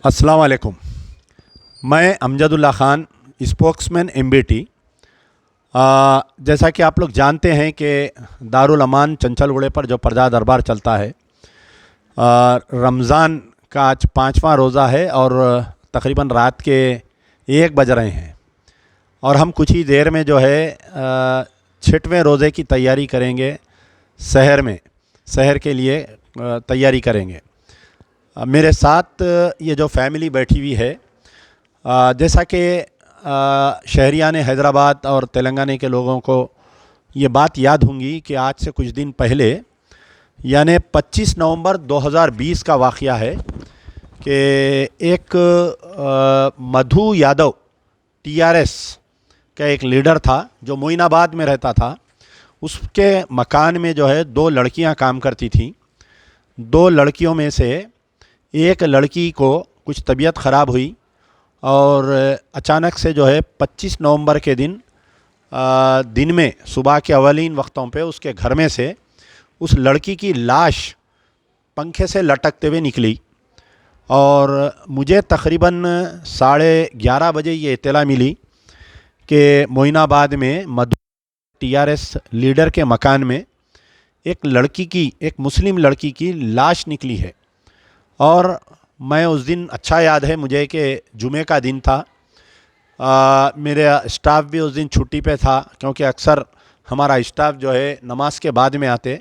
अस्सलाम वालेकुम। मैं अमजदुल्ला ख़ान, स्पोक्समैन एमबीटी। जैसा कि आप लोग जानते हैं कि दारुल अमान चंचलगुड़े पर जो प्रजा दरबार चलता है, रमज़ान का आज 5वां रोज़ा है और तकरीबन रात के 1 बज रहे हैं और हम कुछ ही देर में जो है 6वें रोज़े की तैयारी करेंगे। शहर के लिए तैयारी करेंगे। मेरे साथ ये जो फैमिली बैठी हुई है, जैसा कि शहरियान हैदराबाद और तेलंगाना के लोगों को ये बात याद होंगी कि आज से कुछ दिन पहले यानी 25 नवंबर 2020 का वाक़या है कि एक मधु यादव टीआरएस का एक लीडर था जो मोइनाबाद में रहता था। उसके मकान में जो है 2 लड़कियां काम करती थीं। 2 लड़कियों में से एक लड़की को कुछ तबीयत ख़राब हुई और अचानक से जो है 25 नवंबर के दिन में सुबह के अवलीन वक्तों पे उसके घर में से उस लड़की की लाश पंखे से लटकते हुए निकली और मुझे तकरीबन 11:30 बजे ये इत्तला मिली कि मोइनाबाद में मधु टीआरएस लीडर के मकान में एक मुस्लिम लड़की की लाश निकली है। और मैं उस दिन अच्छा याद है मुझे कि जुमे का दिन था। मेरा स्टाफ भी उस दिन छुट्टी पे था क्योंकि अक्सर हमारा स्टाफ जो है नमाज के बाद में आते,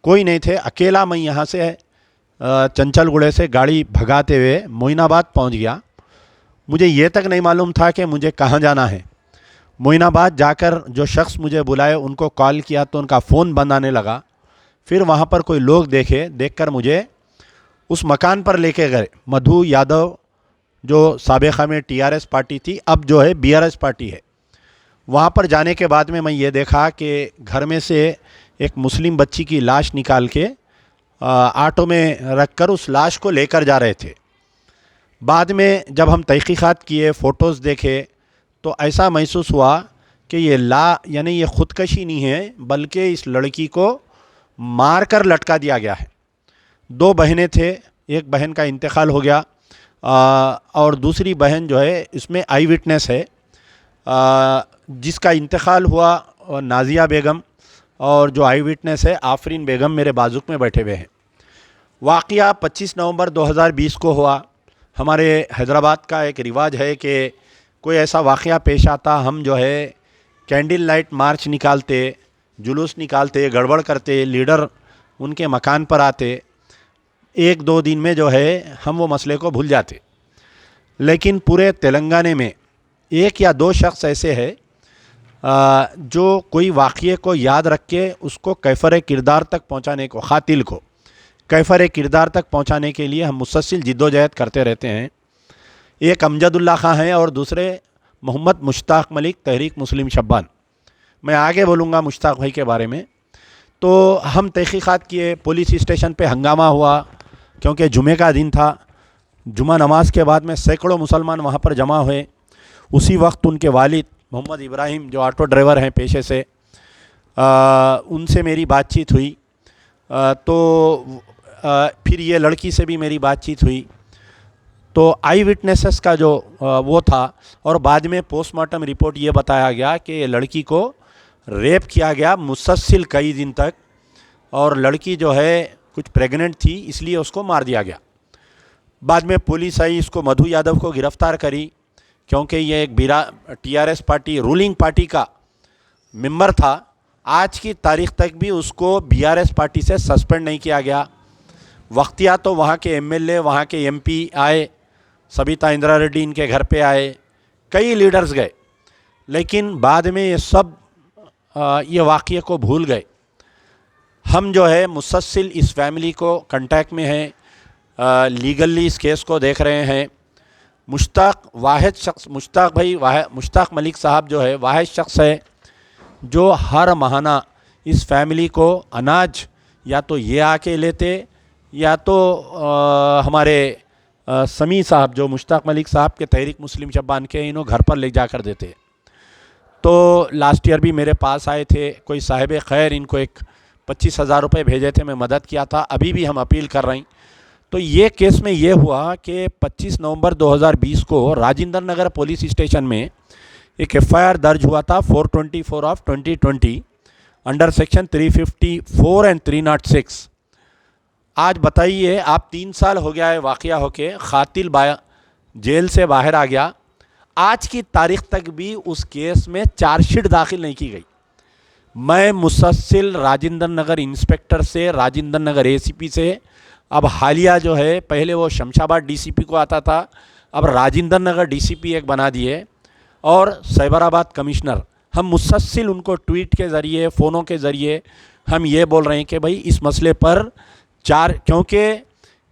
कोई नहीं थे। अकेला मैं यहाँ से चंचलगुड़े से गाड़ी भगाते हुए मोइनाबाद पहुँच गया। मुझे ये तक नहीं मालूम था कि मुझे कहाँ जाना है। मोइनाबाद जाकर जो शख्स मुझे बुलाए उनको कॉल किया तो उनका फ़ोन बंद आने लगा। फिर वहाँ पर कोई लोग देखकर मुझे उस मकान पर लेके गए। मधु यादव जो साबिक़ा में टीआरएस पार्टी थी, अब जो है बीआरएस पार्टी है। वहाँ पर जाने के बाद में मैं ये देखा कि घर में से एक मुस्लिम बच्ची की लाश निकाल के ऑटो में रखकर उस लाश को लेकर जा रहे थे। बाद में जब हम तहक़ीक़ात किए, फ़ोटोज़ देखे तो ऐसा महसूस हुआ कि यानी ये ख़ुदकशी नहीं है बल्कि इस लड़की को मार कर लटका दिया गया है। 2 बहनें थे, एक बहन का इंतकाल हो गया और दूसरी बहन जो है इसमें आई विटनेस है। जिसका इंतकाल हुआ नाजिया बेगम और जो आई विटनेस है आफरीन बेगम मेरे बाजुक में बैठे हुए हैं। वाक़या 25 नवंबर 2020 को हुआ। हमारे हैदराबाद का एक रिवाज है कि कोई ऐसा वाक़या पेश आता, हम जो है कैंडल लाइट मार्च निकालते, जुलूस निकालते, गड़बड़ करते, लीडर उनके मकान पर आते। 1-2 दिन में जो है हम वो मसले को भूल जाते। लेकिन पूरे तेलंगाना में 1 या 2 शख्स ऐसे हैं जो कोई वाक़ये को याद रख के उसको कैफ़र किरदार तक पहुँचाने को, क़ातिल को कैफ़र किरदार तक पहुँचाने के लिए हम मुसलसल जिद्दोजहद करते रहते हैं। एक अमजदुल्ला ख़ान हैं और दूसरे मोहम्मद मुश्ताक मलिक, तहरीक मुस्लिम शब्बान। मैं आगे बोलूँगा मुश्ताक भाई के बारे में। तो हम तहक़ीक़ात किए, पुलिस स्टेशन पे हंगामा हुआ क्योंकि जुमे का दिन था। जुमा नमाज के बाद में सैकड़ों मुसलमान वहाँ पर जमा हुए। उसी वक्त उनके वालिद मोहम्मद इब्राहिम जो ऑटो ड्राइवर हैं पेशे से, उनसे मेरी बातचीत हुई। फिर ये लड़की से भी मेरी बातचीत हुई। तो आई विटनेसेस का जो वो था और बाद में पोस्टमार्टम रिपोर्ट ये बताया गया कि ये लड़की को रेप किया गया मुसलसल कई दिन तक और लड़की जो है कुछ प्रेग्नेंट थी इसलिए उसको मार दिया गया। बाद में पुलिस आई, इसको मधु यादव को गिरफ़्तार करी क्योंकि ये एक टीआरएस पार्टी रूलिंग पार्टी का मेंबर था। आज की तारीख़ तक भी उसको बीआरएस पार्टी से सस्पेंड नहीं किया गया। वक्तिया तो वहाँ के एमएलए, वहाँ के एमपी आए, सबिता इंदिरा रेड्डी इनके घर पे आए, कई लीडर्स गए, लेकिन बाद में ये सब ये वाक़ये को भूल गए। हम जो है मुसलसल इस फैमिली को कांटेक्ट में हैं, लीगली इस केस को देख रहे हैं। मुश्ताक मलिक साहब जो है वाहिद शख्स है जो हर महीना इस फैमिली को अनाज या तो ये आके लेते या तो हमारे समी साहब जो मुश्ताक मलिक साहब के तहरीक मुस्लिम शब्बान के, इन्हों घर पर ले जाकर देते। तो लास्ट ईयर भी मेरे पास आए थे कोई साहिब खैर, इनको एक 25,000 रुपये भेजे थे, मैं मदद किया था। अभी भी हम अपील कर रहे हैं तो ये केस में ये हुआ कि 25 नवंबर 2020 को राजेंद्र नगर पुलिस स्टेशन में एक एफआईआर दर्ज हुआ था 424 ऑफ 2020 अंडर सेक्शन 354 एंड 306। आज बताइए, आप 3 साल हो गया है वाक़या होके, कातिल जेल से बाहर आ गया, आज की तारीख तक भी उस केस में चार्जशीट दाखिल नहीं की गई। मैं मुसलसल राजेंद्र नगर इंस्पेक्टर से, राजेंद्र नगर एसीपी से, अब हालिया जो है, पहले वो शमशाबाद डीसीपी को आता था, अब राजेंद्र नगर डीसीपी एक बना दिए, और साइबराबाद कमिश्नर, हम मुसलसल उनको ट्वीट के ज़रिए, फ़ोनों के ज़रिए हम ये बोल रहे हैं कि भाई इस मसले पर क्योंकि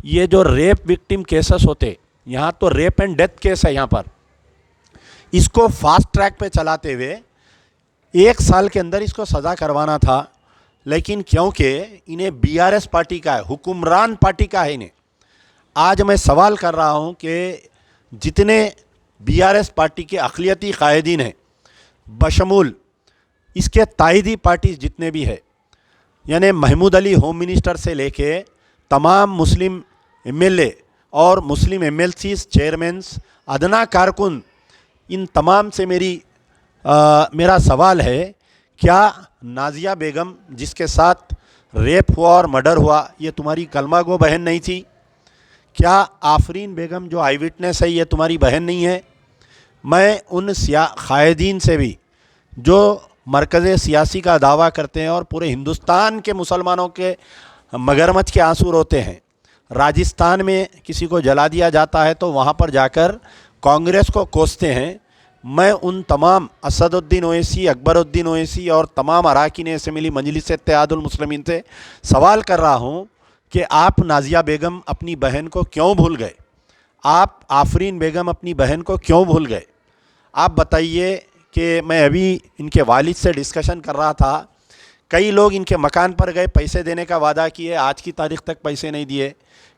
ये जो रेप विक्टिम केसेस होते, यहाँ तो रेप एंड डेथ केस है यहाँ पर, इसको फास्ट ट्रैक पे चलाते हुए 1 साल के अंदर इसको सज़ा करवाना था। लेकिन क्योंकि इन्हें बीआरएस पार्टी का है, हुक्मरान पार्टी का है इन्हें, आज मैं सवाल कर रहा हूँ कि जितने बीआरएस पार्टी के अक़लियती कायदीन हैं, बशमूल इसके ताइदी पार्टी जितने भी है, यानी महमूद अली होम मिनिस्टर से लेके तमाम मुस्लिम एमएलए और मुस्लिम एमएलसीज चेयरमैन्स, अदना कारकुन, इन तमाम से मेरा सवाल है, क्या नाजिया बेगम जिसके साथ रेप हुआ और मर्डर हुआ, ये तुम्हारी कलमा गो बहन नहीं थी? क्या आफरीन बेगम जो आई विटनेस है, ये तुम्हारी बहन नहीं है? मैं उन कायदीन से भी जो मरकज़ सियासी का दावा करते हैं और पूरे हिंदुस्तान के मुसलमानों के मगरमच्छ के आंसू रोते हैं, राजस्थान में किसी को जला दिया जाता है तो वहाँ पर जाकर कांग्रेस को कोसते हैं, मैं उन तमाम असदुद्दीन ओवैसी, अकबरुद्दीन ओवैसी और तमाम अरकान असेंबली मजलिस इत्तेहादुल मुस्लिमीन से सवाल कर रहा हूँ कि आप नाजिया बेगम अपनी बहन को क्यों भूल गए? आप आफरीन बेगम अपनी बहन को क्यों भूल गए? आप बताइए कि मैं अभी इनके वालिद से डिस्कशन कर रहा था, कई लोग इनके मकान पर गए, पैसे देने का वादा किए, आज की तारीख तक पैसे नहीं दिए।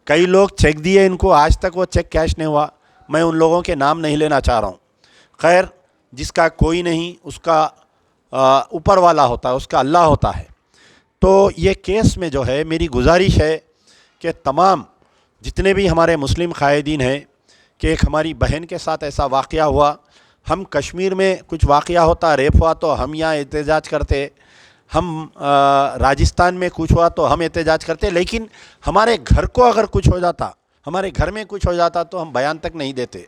कई लोग चेक दिए इनको, आज तक वो चेक कैश नहीं हुआ। मैं उन लोगों के नाम नहीं लेना चाह रहा हूँ। खैर, जिसका कोई नहीं उसका ऊपर वाला होता है, उसका अल्लाह होता है। तो ये केस में जो है मेरी गुजारिश है कि तमाम जितने भी हमारे मुस्लिम कायदीन हैं कि एक हमारी बहन के साथ ऐसा वाक़या हुआ, हम कश्मीर में कुछ वाक़या होता, रेप हुआ तो हम यहाँ एहतजाज करते, हम राजस्थान में कुछ हुआ तो हम एहतजाज करते, लेकिन हमारे घर को अगर कुछ हो जाता, हमारे घर में कुछ हो जाता तो हम बयान तक नहीं देते।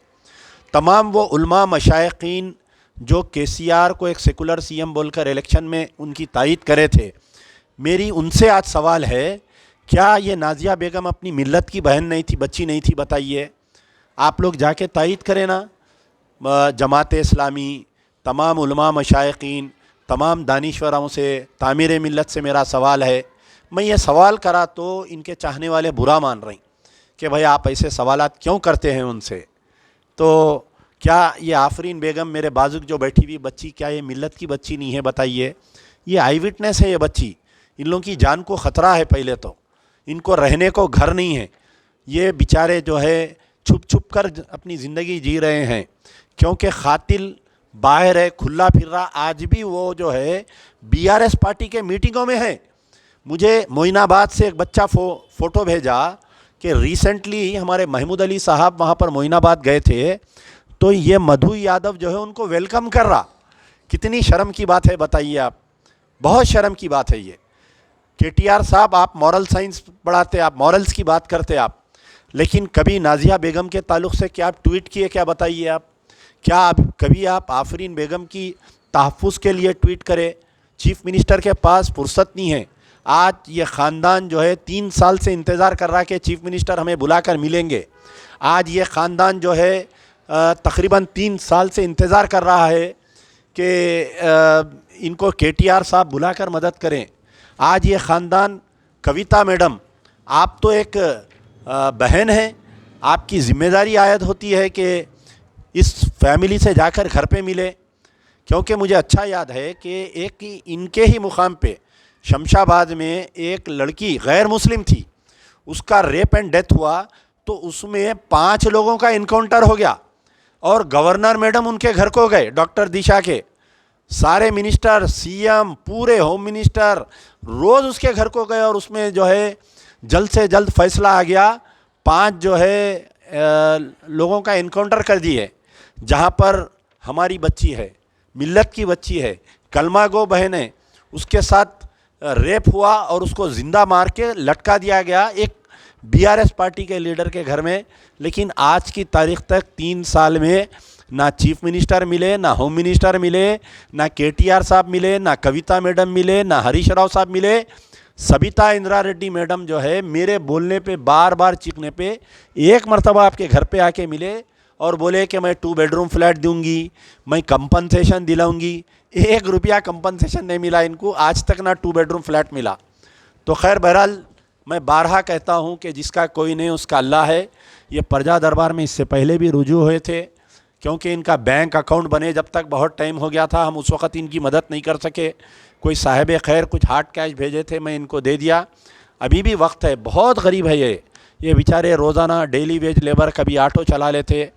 तमाम वो उलमा मशाइखीन जो केसीआर को एक सेकुलर सीएम बोलकर इलेक्शन में उनकी तायीद करे थे, मेरी उनसे आज सवाल है, क्या ये नाजिया बेगम अपनी मिल्लत की बहन नहीं थी, बच्ची नहीं थी? बताइए, आप लोग जाके तायीद करें ना। जमात इस्लामी, तमाम उलमा मशाइखीन, तमाम दानिश्वरों से, तामीर मिल्लत से मेरा सवाल है। मैं ये सवाल करा तो इनके चाहने वाले बुरा मान रही कि भाई आप ऐसे सवालात क्यों करते हैं उनसे। तो क्या ये आफरीन बेगम, मेरे बाजुक जो बैठी हुई बच्ची, क्या ये मिल्लत की बच्ची नहीं है? बताइए, ये आई विटनेस है ये बच्ची, इन लोगों की जान को ख़तरा है। पहले तो इनको रहने को घर नहीं है, ये बेचारे जो है छुप छुप कर अपनी ज़िंदगी जी रहे हैं, क्योंकि कातिल बाहर है, खुला फिर रहा। आज भी वो जो है बीआरएस पार्टी के मीटिंगों में है। मुझे मोइनाबाद से एक बच्चा फ़ोटो भेजा कि रिसेंटली हमारे महमूद अली साहब वहाँ पर मोइनाबाद गए थे, तो ये मधु यादव जो है उनको वेलकम कर रहा। कितनी शर्म की बात है बताइए आप, बहुत शर्म की बात है ये। केटीआर साहब, आप मॉरल साइंस पढ़ाते, आप मॉरल्स की बात करते आप, लेकिन कभी नाजिया बेगम के ताल्लुक़ से क्या आप ट्वीट किए? क्या बताइए आप, क्या आप कभी आप आफरीन बेगम की तहफ़्फ़ुज़ के लिए ट्वीट करें? चीफ़ मिनिस्टर के पास फुर्सत नहीं है। आज ये ख़ानदान जो है 3 साल से इंतज़ार कर रहा है कि चीफ़ मिनिस्टर हमें बुलाकर मिलेंगे। आज ये ख़ानदान जो है तकरीबन 3 साल से इंतज़ार कर रहा है कि इनको केटीआर साहब बुलाकर मदद करें। आज ये ख़ानदान, कविता मैडम, आप तो एक बहन हैं, आपकी ज़िम्मेदारी आयद होती है कि इस फैमिली से जाकर घर पे मिले, क्योंकि मुझे अच्छा याद है कि एक इनके ही मुकाम पे शमशाबाद में एक लड़की गैर मुस्लिम थी, उसका रेप एंड डेथ हुआ, तो उसमें 5 लोगों का इनकाउंटर हो गया और गवर्नर मैडम उनके घर को गए, डॉक्टर दिशा के। सारे मिनिस्टर, सीएम, पूरे होम मिनिस्टर रोज़ उसके घर को गए और उसमें जो है जल्द से जल्द फैसला आ गया। 5 जो है लोगों का एनकाउंटर कर दिए, जहाँ पर हमारी बच्ची है, मिल्लत की बच्ची है, कलमा गो बहन है, उसके साथ रेप हुआ और उसको ज़िंदा मार के लटका दिया गया एक बीआरएस पार्टी के लीडर के घर में। लेकिन आज की तारीख तक 3 साल में ना चीफ मिनिस्टर मिले, ना होम मिनिस्टर मिले, ना केटीआर साहब मिले, ना कविता मैडम मिले, ना हरीश राव साहब मिले। सबिता इंदिरा रेड्डी मैडम जो है मेरे बोलने पे, बार बार चीखने पे, एक मरतबा आपके घर पे आके मिले और बोले कि मैं 2 बेडरूम फ्लैट दूंगी, मैं कंपनसेशन दिलाऊंगी। 1 रुपया कंपनसेशन नहीं मिला इनको, आज तक ना 2 बेडरूम फ्लैट मिला। तो खैर बहरहाल मैं बारहा कहता हूँ कि जिसका कोई नहीं उसका अल्लाह है। ये प्रजा दरबार में इससे पहले भी रुजू हुए थे, क्योंकि इनका बैंक अकाउंट बने जब तक बहुत टाइम हो गया था, हम उस वक़्त इनकी मदद नहीं कर सके। कोई साहिब खैर कुछ हार्ड कैश भेजे थे, मैं इनको दे दिया। अभी भी वक्त है, बहुत गरीब है ये बेचारे रोज़ाना डेली वेज लेबर, कभी ऑटो चला लेते।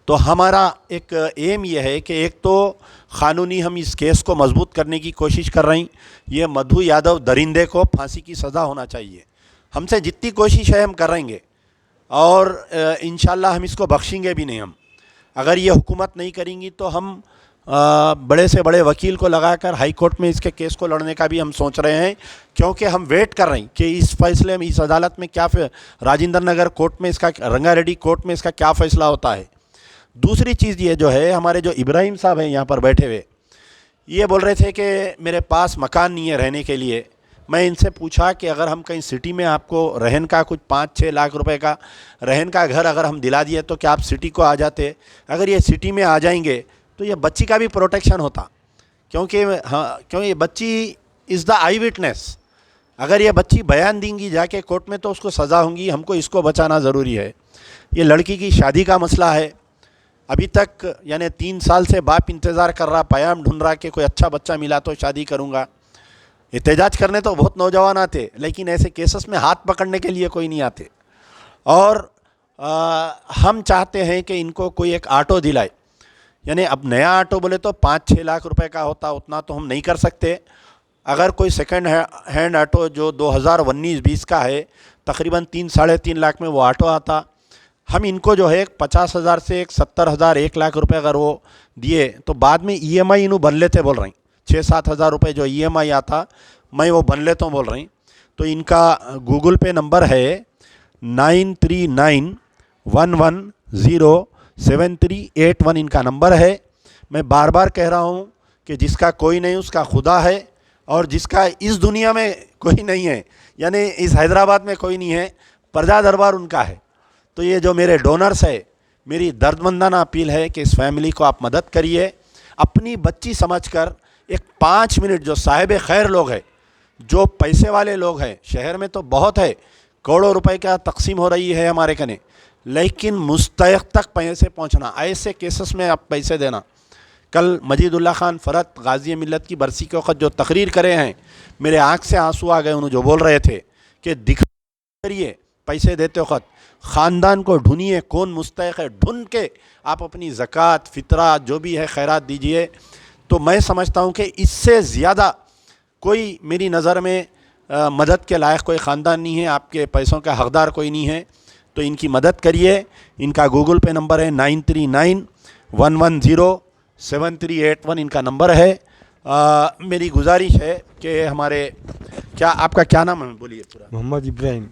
तो हमारा एक एम ये है कि एक तो क़ानूनी हम इस केस को मजबूत करने की कोशिश कर रही। ये मधु यादव दरिंदे को फांसी की सज़ा होना चाहिए। हमसे जितनी कोशिश है हम करेंगे और इंशाल्लाह हम इसको बख्शेंगे भी नहीं। हम अगर ये हुकूमत नहीं करेंगी तो हम बड़े से बड़े वकील को लगाकर हाई कोर्ट में इसके केस को लड़ने का भी हम सोच रहे हैं, क्योंकि हम वेट कर रहे हैं कि इस फैसले में, इस अदालत में क्या, राजेंद्र नगर कोर्ट में इसका, रंगारेड्डी कोर्ट में इसका क्या फ़ैसला होता है। दूसरी चीज़ ये जो है, हमारे जो इब्राहिम साहब हैं यहाँ पर बैठे हुए, ये बोल रहे थे कि मेरे पास मकान नहीं है रहने के लिए। मैं इनसे पूछा कि अगर हम कहीं सिटी में आपको रहन का कुछ 5-6 लाख रुपए का रहन का घर अगर हम दिला दिए तो क्या आप सिटी को आ जाते? अगर ये सिटी में आ जाएंगे तो ये बच्ची का भी प्रोटेक्शन होता, क्योंकि ये बच्ची इज़ द आई विटनेस। अगर ये बच्ची बयान देंगी जाके कोर्ट में तो उसको सज़ा होंगी। हमको इसको बचाना ज़रूरी है। ये लड़की की शादी का मसला है। अभी तक यानी 3 साल से बाप इंतज़ार कर रहा, पयाम ढूंढ रहा कि कोई अच्छा बच्चा मिला तो शादी करूँगा। एहतजाज करने तो बहुत नौजवान आते, लेकिन ऐसे केसेस में हाथ पकड़ने के लिए कोई नहीं आते। और हम चाहते हैं कि इनको कोई एक ऑटो दिलाए। यानी अब नया ऑटो बोले तो 5-6 लाख रुपए का होता, उतना तो हम नहीं कर सकते। अगर कोई सेकंड हैंड ऑटो जो 2019-20 का है, तकरीबन 3-3.5 लाख में वो ऑटो आता। हम इनको जो है 50,000 से 70,000, 1 लाख रुपए अगर वो दिए तो बाद में EMI इन्हों बन लेते बोल रही। 6-7 हज़ार रुपये जो EMI आता, मैं वो बन लेता हूँ बोल रही। तो इनका गूगल पे नंबर है 9391107381 इनका नंबर है। मैं बार बार कह रहा हूँ कि जिसका कोई नहीं उसका खुदा है, और जिसका इस दुनिया में कोई नहीं है, यानी इस हैदराबाद में कोई नहीं है, प्रजा दरबार उनका है। तो ये जो मेरे डोनर्स है, मेरी दर्दमंदाना अपील है कि इस फैमिली को आप मदद करिए। अपनी बच्ची समझकर एक 5 मिनट, जो साहिब खैर लोग हैं, जो पैसे वाले लोग हैं, शहर में तो बहुत है, करोड़ों रुपए का तकसीम हो रही है हमारे कने, लेकिन मुस्तहक़ तक पैसे पहुंचना, ऐसे केसेस में आप पैसे देना। कल मजीदुल्लाह खान फ़रत गाज़ी मिल्लत की बरसी के वक़्त जो तकरीर करे हैं, मेरे आँख से आंसू आ गए। उन्होंने जो बोल रहे थे कि दिखा करिए पैसे देते वक़्त, ख़ानदान को ढूंढिए कौन मुस्तहक़ है, ढूंढ के आप अपनी ज़कात, फ़ितरा जो भी है खैरात दीजिए। तो मैं समझता हूँ कि इससे ज़्यादा कोई मेरी नज़र में मदद के लायक कोई ख़ानदान नहीं है, आपके पैसों का हक़दार कोई नहीं है। तो इनकी मदद करिए। इनका गूगल पे नंबर है 9391107381 इनका नंबर है। मेरी गुजारिश है कि हमारे, क्या आपका क्या नाम है बोलिए पूरा? मोहम्मद इब्राहिम।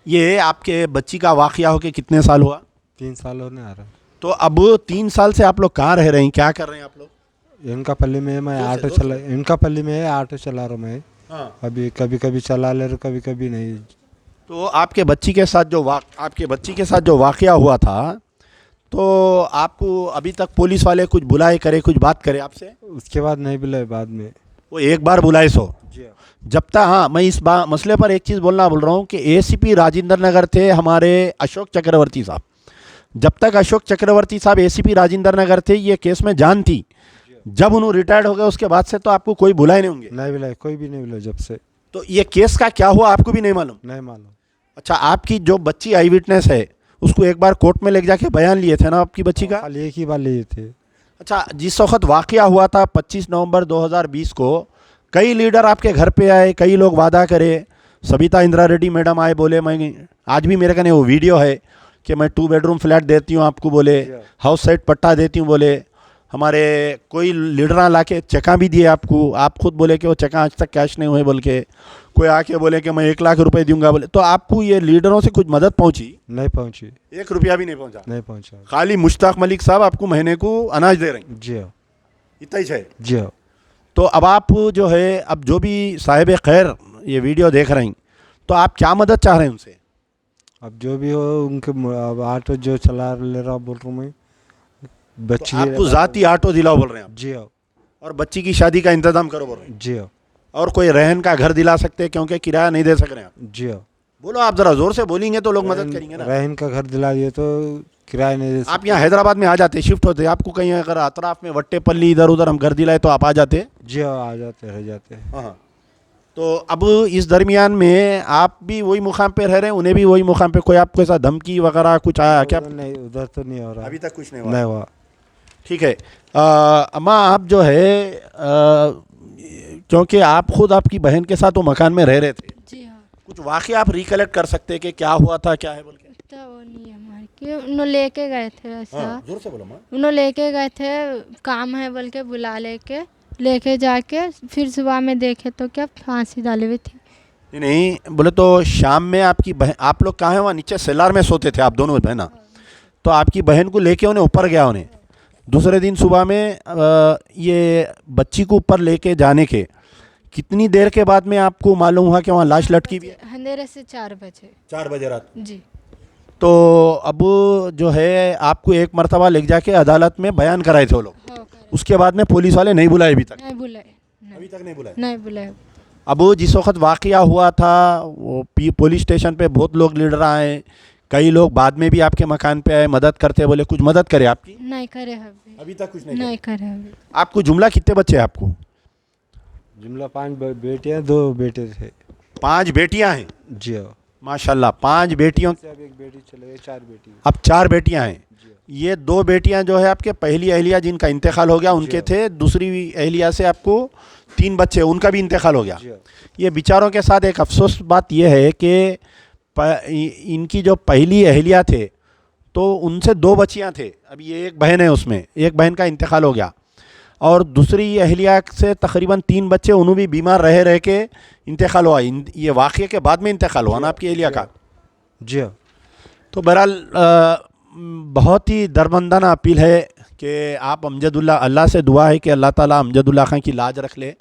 ये आपके बच्ची का वाक़या हो के कितने साल हुआ? 3 साल होने आ रहा। तो अब 3 साल से आप लोग कहाँ रह रहे हैं, क्या कर रहे हैं आप लोग? इनका पल्ली में मैं ऑटो चला, इनका पल्ली में ऑटो चला रहा हूँ मैं। हाँ। अभी कभी कभी चला ले रहा, कभी कभी नहीं। तो आपके बच्ची के साथ जो वाक़या हुआ था, तो आपको अभी तक पुलिस वाले कुछ बुलाए करे, कुछ बात करे आपसे? उसके बाद नहीं बुलाए, बाद में वो एक बार बुलाए सो जब तक। हाँ, मैं इस मसले पर एक चीज़ बोल रहा हूँ कि ACP राजेंद्र नगर थे हमारे अशोक चक्रवर्ती साहब। जब तक अशोक चक्रवर्ती साहब ACP राजेंद्र नगर थे, ये केस में जान थी। जब उन्होंने रिटायर्ड हो गए उसके बाद से तो आपको कोई बुलाए नहीं होंगे? नहीं बुलाए, कोई भी नहीं बुलाए जब से। तो ये केस का क्या हुआ आपको भी नहीं मालूम? नहीं मालूम। अच्छा, आपकी जो बच्ची आई विटनेस है उसको एक बार कोर्ट में ले जाके बयान लिए थे ना आपकी बच्ची का? खाली एक ही बार लिए थे। अच्छा, जिस वक्त वाक़या हुआ था 25 नवंबर 2020 को, कई लीडर आपके घर पे आए, कई लोग वादा करे, सबिता इंदिरा रेड्डी मैडम आए, बोले मैं आज भी मेरे कने वो वीडियो है कि मैं 2 बेडरूम फ्लैट देती हूँ आपको बोले, हाउस साइड पट्टा देती हूँ बोले, हमारे कोई लीडर ला के चेका भी दिए आपको, आप खुद बोले कि वो चेका आज तक कैश नहीं हुए बोल के, कोई आके बोले कि मैं 1 लाख रुपए दूंगा बोले। तो आपको ये लीडरों से कुछ मदद पहुंची? नहीं पहुंची। 1 रुपया भी नहीं पहुंचा? नहीं पहुंचा। खाली मुश्ताक मलिक साहब आपको महीने को अनाज दे रहे हैं? जी हाँ। इतना ही है? जी हाँ। तो अब आप जो है, अब जो भी साहिब खैर ये वीडियो देख रहे हैं, तो आप क्या मदद चाह रहे हैं उनसे? अब जो भी हो उनके अब ऑटो जो चला ले रहा बोल रहा हूँ मैं, बच्ची तो आपको ज़ाती ऑटो दिलाओ बोल रहे हैं आप? जी हाँ। और बच्ची की शादी का इंतजाम करो बोल रहे हैं? जी हाँ। और कोई रहन का घर दिला सकते हैं क्योंकि किराया नहीं दे सक रहे हैं आप? जी हाँ। बोलो, आप ज़रा ज़ोर से बोलेंगे तो लोग मदद करेंगे ना। रहन का घर दिला दिए तो किराया नहीं दे आप यहाँ हैदराबाद में आ जाते, शिफ्ट होते, आपको कहीं अगर अतराफ में वट्टेपल्ली इधर उधर हम घर दिलाए तो आप आ जाते? जी हाँ, आ जाते रह जाते हैं। हाँ। तो अब इस दरमियान में आप भी वही मुकाम पे रह रहे हैं, उन्हें भी वही मुकाम पे, कोई आपके साथ धमकी वगैरह कुछ आया क्या? नहीं, उधर तो नहीं हो रहा अभी तक कुछ नहीं हुआ? नहीं हुआ। ठीक है। अम्मा, आप जो है क्योंकि आप खुद आपकी बहन के साथ वो मकान में रह रहे थे, जी हाँ। कुछ वाक़ई आप रिकलेक्ट कर सकते हैं कि क्या हुआ था, क्या है बोल के? इतना वो नहीं है हमारे कि उन्होंने लेके गए थे ऐसा। हाँ, जोर से बोलो माँ। उन्होंने लेके गए थे, काम है बोल के बुला लेके जाके फिर सुबह में देखे तो क्या फांसी डाली हुई थी। नहीं बोले तो शाम में आपकी बहन, आप लोग कहाँ हैं? वहाँ नीचे सेलार में सोते थे आप दोनों बहना? तो आपकी बहन को लेके उन्हें ऊपर गया, उन्हें दूसरे दिन सुबह में ये बच्ची को ऊपर लेके जाने के कितनी देर के बाद में आपको मालूम हुआ कि वहाँ लाश लटकी हुई है? अंधेरे से 4 बजे। 4 बजे रात? जी। तो अब जो है आपको एक मरतबा ले जाके अदालत में बयान कराए थे वो लोग, हो उसके बाद में पुलिस वाले नहीं बुलाए अभी तक? नहीं बुलाए। अभी तक नहीं बुलाए? नहीं बुलाए। अब जिस वक्त वाक़या हुआ था वो पुलिस स्टेशन पे बहुत लोग लीडर आए, कई लोग बाद में भी आपके मकान पे आए, मदद करते, बोले कुछ मदद करे आपकी? नहीं करे अभी तक कुछ नहीं करे अभी। आपको जुमला कितने बच्चे हैं आपको? जुमला 5 बेटियां 2 बेटे थे। 5 बेटियां हैं? जी हाँ। माशाल्लाह, 5 बेटियों, अब एक बेटी चले गई, 4 बेटी। अब 4 बेटियां हैं। ये 2 बेटियां जो है आपके पहली अहलिया जिनका इंतकाल हो गया उनके थे, दूसरी अहलिया से आपको 3 बच्चे, उनका भी इंतकाल हो गया। ये बेचारों के साथ एक अफसोस बात यह है कि इनकी जो पहली अहलिया थे तो उनसे 2 बच्चियां थे, अब ये एक बहन है, उसमें एक बहन का इंतकाल हो गया, और दूसरी अहलिया से तकरीबन 3 बच्चे, उन्होंने भी बीमार रह के इंतकाल हुआ। ये वाक़ये के बाद में इंतकाल हुआ ना आपकी अहलिया का? जी हाँ। तो बहरहाल बहुत ही दरमंदाना अपील है कि आप अमजदुल्ला, अल्लाह से दुआ है कि अल्लाह ताला अमजदुल्ला खां की लाज रख ले,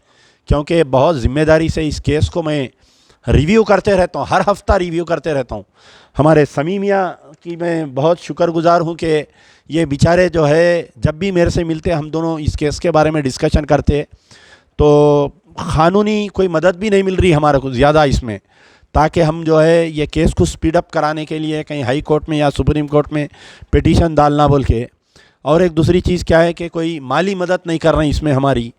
क्योंकि बहुत ज़िम्मेदारी से इस केस को मैं रिव्यू करते रहता हूँ, हर हफ्ता रिव्यू करते रहता हूँ। हमारे समीमिया की मैं बहुत शुक्रगुजार हूँ कि ये बेचारे जो है जब भी मेरे से मिलते हम दोनों इस केस के बारे में डिस्कशन करते, तो क़ानूनी कोई मदद भी नहीं मिल रही हमारे को ज़्यादा इसमें, ताकि हम जो है ये केस को स्पीड अप कराने के लिए कहीं हाई कोर्ट में या सुप्रीम कोर्ट में पिटीशन डालना बोल के। और एक दूसरी चीज़ क्या है कि कोई माली मदद नहीं कर रहे हैं इसमें हमारी।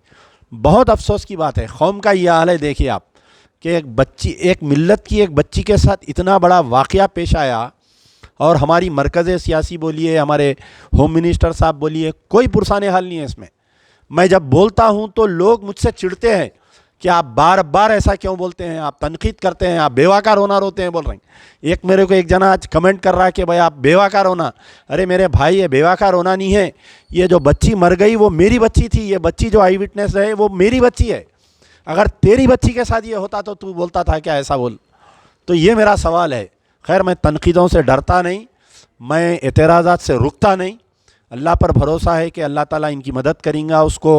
बहुत अफसोस की बात है, कौम का यह हाल है। देखिए आप कि एक बच्ची, एक मिल्लत की एक बच्ची के साथ इतना बड़ा वाक़या पेश आया, और हमारी मरकज़ सियासी बोलिए, हमारे होम मिनिस्टर साहब बोलिए, कोई पुरसाने हाल नहीं है इसमें। मैं जब बोलता हूँ तो लोग मुझसे चिढ़ते हैं कि आप बार बार ऐसा क्यों बोलते हैं, आप तनकीद करते हैं, आप बेवाकार होना रोते हैं बोल रहे हैं। एक मेरे को एक जना आज कमेंट कर रहा है कि भाई आप बेवाकार होना। अरे मेरे भाई, ये बेवाकार होना नहीं है, ये जो बच्ची मर गई वो मेरी बच्ची थी, ये बच्ची जो आई विटनेस है वो मेरी बच्ची है। अगर तेरी बच्ची के साथ ये होता तो तू बोलता था क्या ऐसा बोल? तो ये मेरा सवाल है। खैर, मैं तनकीदों से डरता नहीं, मैं एतराज़ात से रुकता नहीं। अल्लाह पर भरोसा है कि अल्लाह ताला इनकी मदद करेंगे। उसको,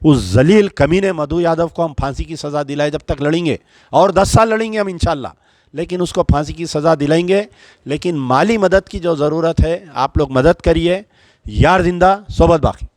उस जलील कमीने मधु यादव को हम फांसी की सज़ा दिलाए, जब तक लड़ेंगे, और 10 साल लड़ेंगे हम इंशाल्लाह, लेकिन उसको फांसी की सज़ा दिलाएंगे। लेकिन माली मदद की जो ज़रूरत है, आप लोग मदद करिए। यार जिंदा सोबत बाकी।